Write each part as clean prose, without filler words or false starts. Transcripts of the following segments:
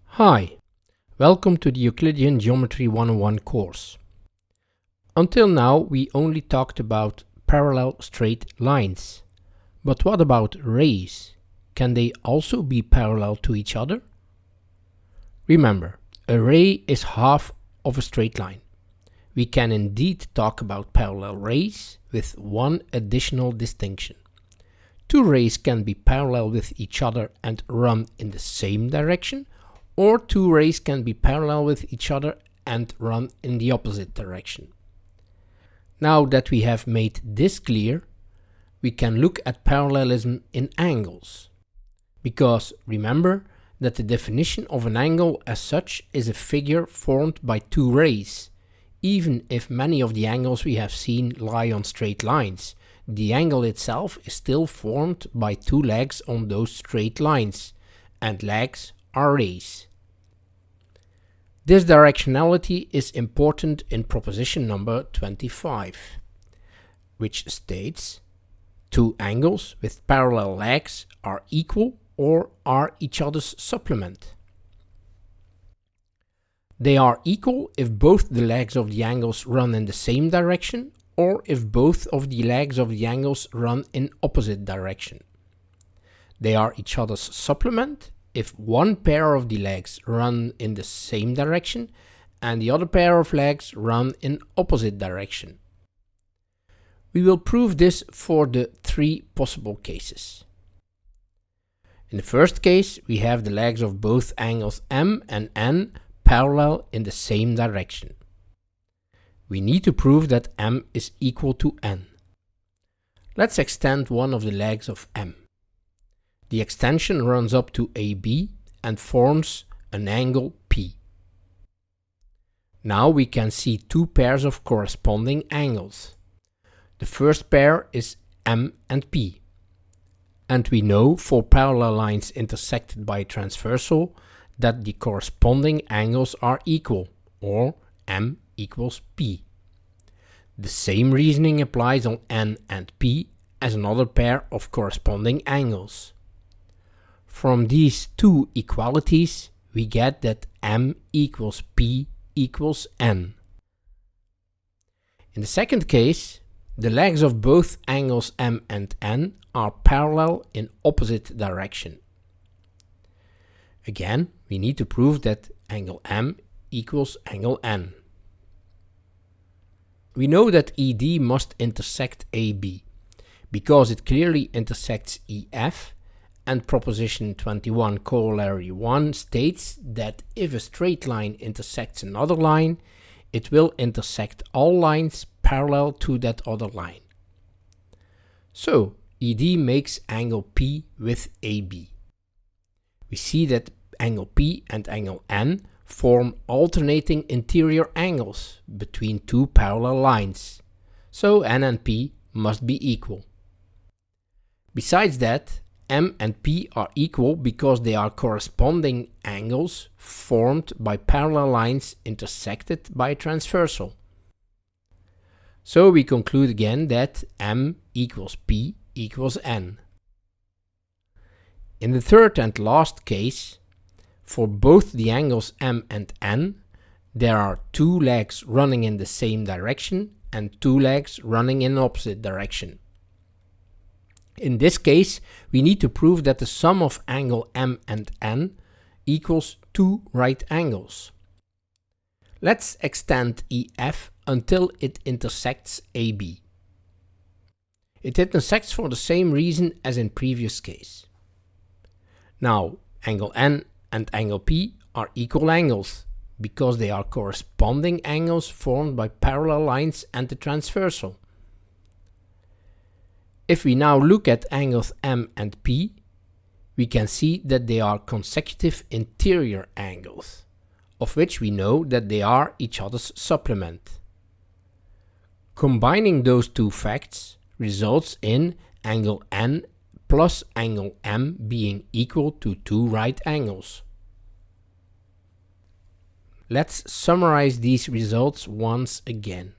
Hi, welcome to the Euclidean Geometry 101 course. Until now we only talked about parallel straight lines. But what about rays? Can they also be parallel to each other? Remember, a ray is half of a straight line. We can indeed talk about parallel rays with one additional distinction. Two rays can be parallel with each other and run in the same direction, or two rays can be parallel with each other and run in the opposite direction. Now that we have made this clear, we can look at parallelism in angles. Because remember that the definition of an angle as such is a figure formed by two rays. Even if many of the angles we have seen lie on straight lines, the angle itself is still formed by two legs on those straight lines, and legs are rays. This directionality is important in proposition number 25, which states two angles with parallel legs are equal or are each other's supplement. They are equal if both the legs of the angles run in the same direction, or if both of the legs of the angles run in opposite direction. They are each other's supplement if one pair of the legs run in the same direction and the other pair of legs run in opposite direction. We will prove this for the three possible cases. In the first case, we have the legs of both angles M and N parallel in the same direction. We need to prove that M is equal to N. Let's extend one of the legs of M. The extension runs up to AB and forms an angle P. Now we can see two pairs of corresponding angles. The first pair is M and P. And we know for parallel lines intersected by a transversal that the corresponding angles are equal, or M equals P. The same reasoning applies on N and P as another pair of corresponding angles. From these two equalities, we get that M equals P equals N. In the second case, the legs of both angles M and N are parallel in opposite direction. Again, we need to prove that angle M equals angle N. We know that ED must intersect AB, because it clearly intersects EF, and proposition 21 corollary 1 states that if a straight line intersects another line, it will intersect all lines parallel to that other line. So, ED makes angle P with AB. We see that angle P and angle N form alternating interior angles between two parallel lines, so N and P must be equal. Besides that, M and P are equal because they are corresponding angles formed by parallel lines intersected by a transversal. So we conclude again that M equals P equals N. In the third and last case, for both the angles M and N, there are two legs running in the same direction and two legs running in opposite direction. In this case, we need to prove that the sum of angle M and N equals two right angles. Let's extend EF until it intersects AB. It intersects for the same reason as in previous case. Now, angle N and angle P are equal angles, because they are corresponding angles formed by parallel lines and the transversal. If we now look at angles M and P, we can see that they are consecutive interior angles, of which we know that they are each other's supplement. Combining those two facts results in angle N plus angle M being equal to two right angles. Let's summarize these results once again.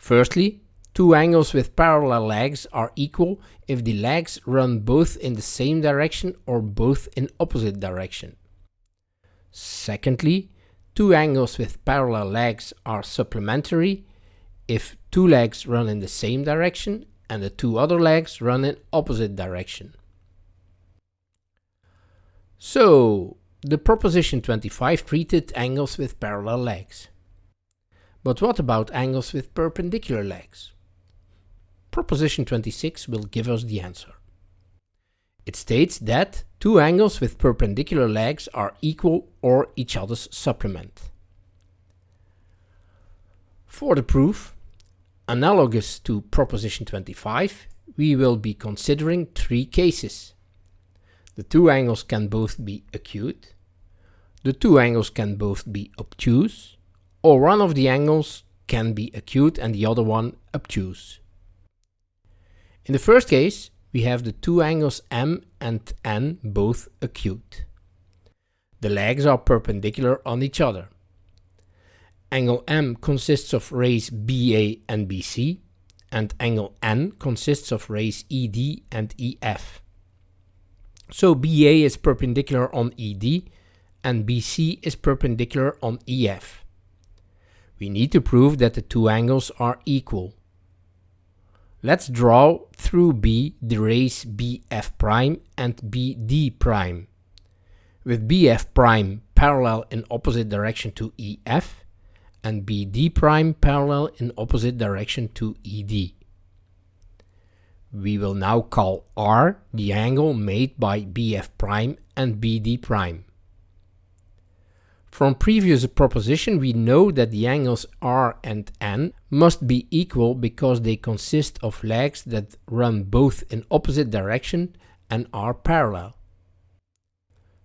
Firstly, two angles with parallel legs are equal if the legs run both in the same direction or both in opposite direction. Secondly, two angles with parallel legs are supplementary if two legs run in the same direction and the two other legs run in opposite direction. So, the proposition 25 treated angles with parallel legs. But what about angles with perpendicular legs? Proposition 26 will give us the answer. It states that two angles with perpendicular legs are equal or each other's supplement. For the proof, analogous to proposition 25, we will be considering three cases. The two angles can both be acute, the two angles can both be obtuse, or one of the angles can be acute and the other one obtuse. In the first case, we have the two angles M and N both acute. The legs are perpendicular on each other. Angle M consists of rays BA and BC, and angle N consists of rays ED and EF. So BA is perpendicular on ED and BC is perpendicular on EF. We need to prove that the two angles are equal. Let's draw through B the rays BF' and BD', with BF' parallel in opposite direction to EF and BD' parallel in opposite direction to ED. We will now call R the angle made by BF' and BD'. From previous proposition, we know that the angles R and N must be equal because they consist of legs that run both in opposite direction and are parallel.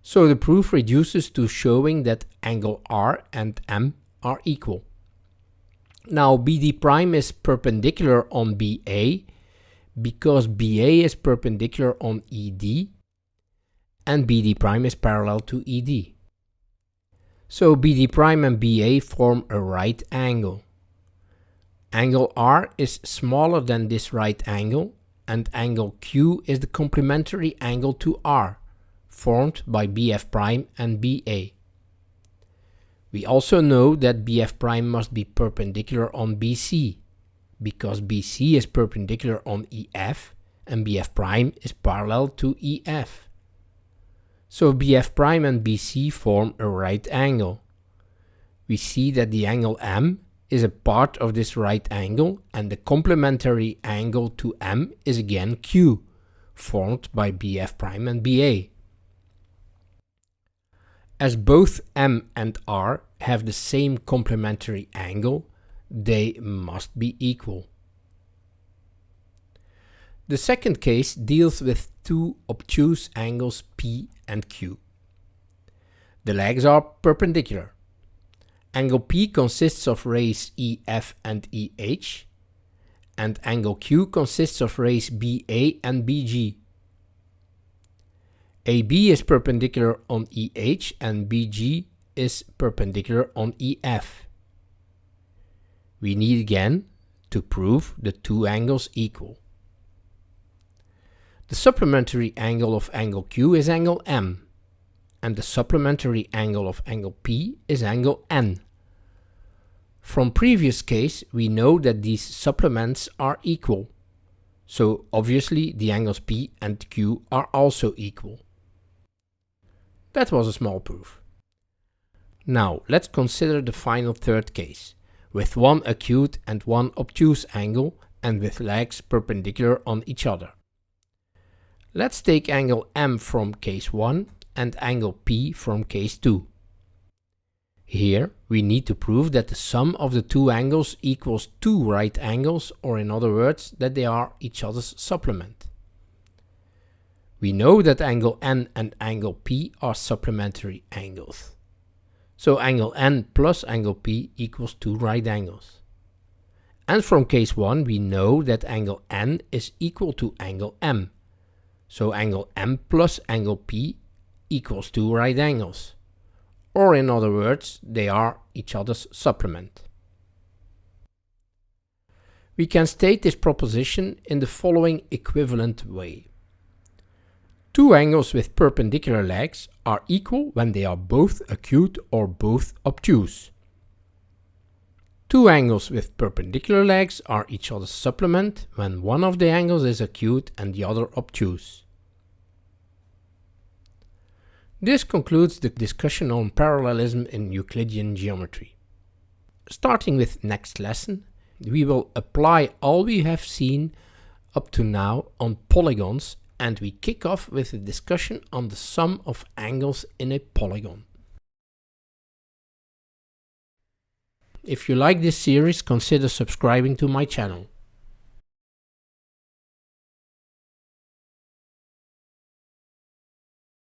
So the proof reduces to showing that angle R and M are equal. Now BD' is perpendicular on BA because BA is perpendicular on ED and BD' is parallel to ED. So BD' and BA form a right angle. Angle R is smaller than this right angle, and angle Q is the complementary angle to R, formed by BF' and BA. We also know that BF' must be perpendicular on BC, because BC is perpendicular on EF and BF' is parallel to EF. So BF' and BC form a right angle. We see that the angle M is a part of this right angle and the complementary angle to M is again Q, formed by BF' and BA. As both M and R have the same complementary angle, they must be equal. The second case deals with two obtuse angles P and Q. The legs are perpendicular. Angle P consists of rays EF and EH, and angle Q consists of rays BA and BG. AB is perpendicular on EH and BG is perpendicular on EF. We need again to prove the two angles equal. The supplementary angle of angle Q is angle M, and the supplementary angle of angle P is angle N. From previous case, we know that these supplements are equal, so obviously the angles P and Q are also equal. That was a small proof. Now let's consider the final third case, with one acute and one obtuse angle and with legs perpendicular on each other. Let's take angle M from case 1 and angle P from case 2. Here we need to prove that the sum of the two angles equals two right angles, or in other words, that they are each other's supplement. We know that angle N and angle P are supplementary angles. So angle N plus angle P equals two right angles. And from case 1 we know that angle N is equal to angle M. So angle M plus angle P equals two right angles. Or in other words, they are each other's supplement. We can state this proposition in the following equivalent way. Two angles with perpendicular legs are equal when they are both acute or both obtuse. Two angles with perpendicular legs are each other's supplement when one of the angles is acute and the other obtuse. This concludes the discussion on parallelism in Euclidean geometry. Starting with next lesson, we will apply all we have seen up to now on polygons, and we kick off with a discussion on the sum of angles in a polygon. If you like this series, consider subscribing to my channel.